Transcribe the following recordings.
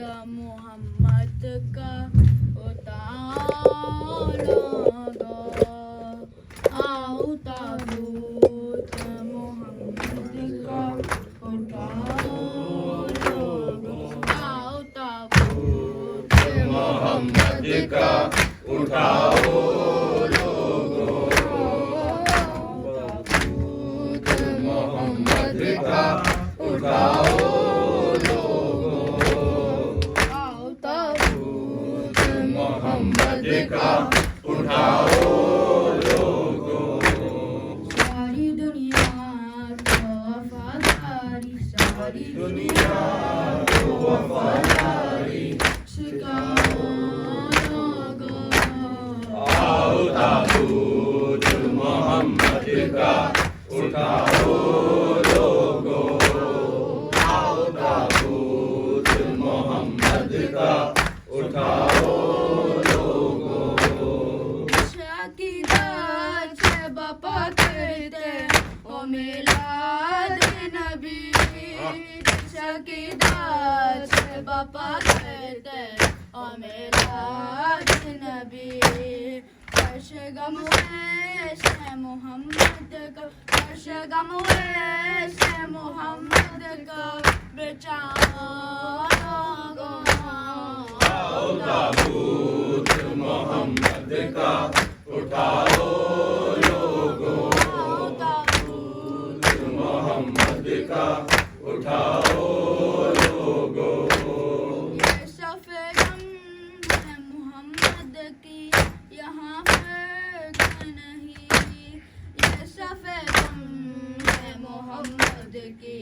मोहम्मद का उतारा आओ ताबूत मोहम्मद का उतारा आओ ताबूत मोहम्मद का उठाओ ताबूत मोहम्मद का उठाओ आओ ताबूत मोहम्मद का उठाओ सारी दुनिया को वफादारी सारी दुनिया को वफादारी सिखाओगे आओ ताबूत मोहम्मद का उठाओ लोगो आओ ताबूत मोहम्मद का उठाओ लोगो शाकिदार से बापा करते ओ मिलाद नबी शाकिदार से बापा करते ओ मिलाद नबी गम से मोहम्मद का गम से मोहम्मद का बेचारा आओ ताबूत मोहम्मद का उठाओ लोगो ताबूत मोहम्मद का उठाओ लोगो ये सफेदम है मोहम्मद की यहाँ फर्क नहीं ये सफेदम है मोहम्मद की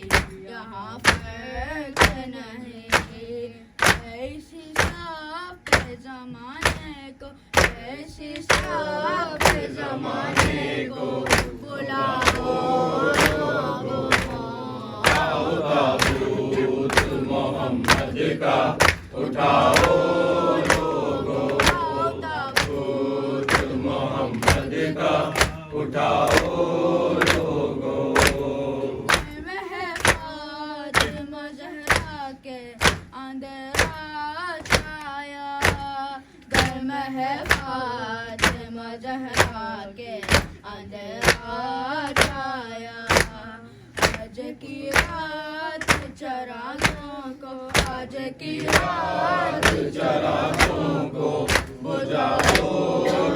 यहाँ फर्क नहीं ऐसी साफ जमाने को ऐसी साफ जमाने को बुलाओ आओ ताबूत मोहम्मद का उठाओ लोगो ताबूत मोहम्मद का उठाओ लोगो फातिमा ज़हरा के अंधेरा छाया घर में है फातिमा ज़हरा के अंधेरा छाया आज की रात चरागों को आज की रात चरागों को बुझाओ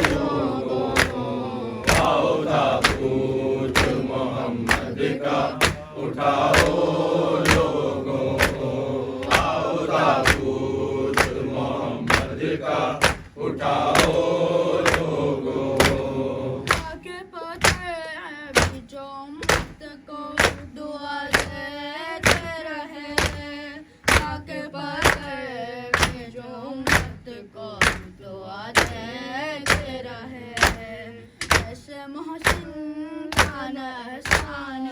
लोगो आओ ताबूत मोहम्मद का उठाओ लोगो आओ ताबूत मोहम्मद का उठाओ लोगो आके पते बीचो मत को दुआ देते रहे आके पते बीचो मत को दुआ देते रहे ऐसे मोहसिन का एहसान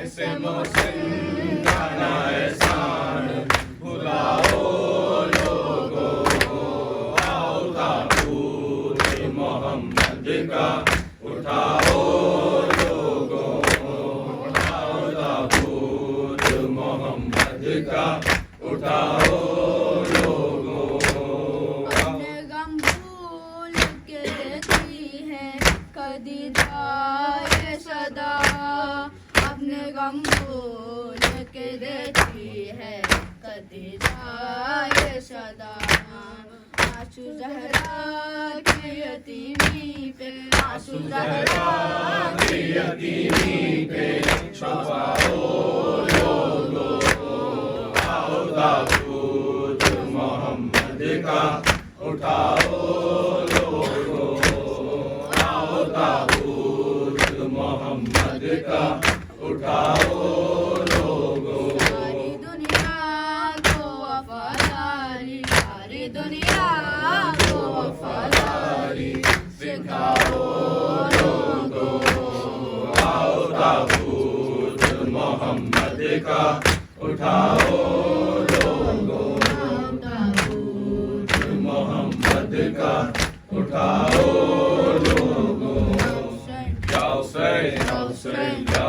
ऐसे मोहसिन का ना एहसान भुलाओ लोगो आओ ताबूत मोहम्मद का उठाओ लोगो आओ ताबूत मोहम्मद का उठाओ लोगो अपने गम भूल के देती है कदी जाए सदा अपने गम भूल के देती है कदी जाए सदा आंसू ज़हरा की यतीमी पे आंसू ज़हरा की यतीमी पे छुपाओ लोगो आओ ताबूत मोहम्मद का उठाओ लोगो आओ ताबूत मोहम्मद का उठाओ लोगो सारी दुनिया को वफादारी सारी दुनिया को वफादारी सिखाओ लोगो आओ ताबूत मोहम्मद का उठाओ लोगो ताबूत मोहम्मद का उठाओ लोगो हुसैन या हुसैन या हुसैन या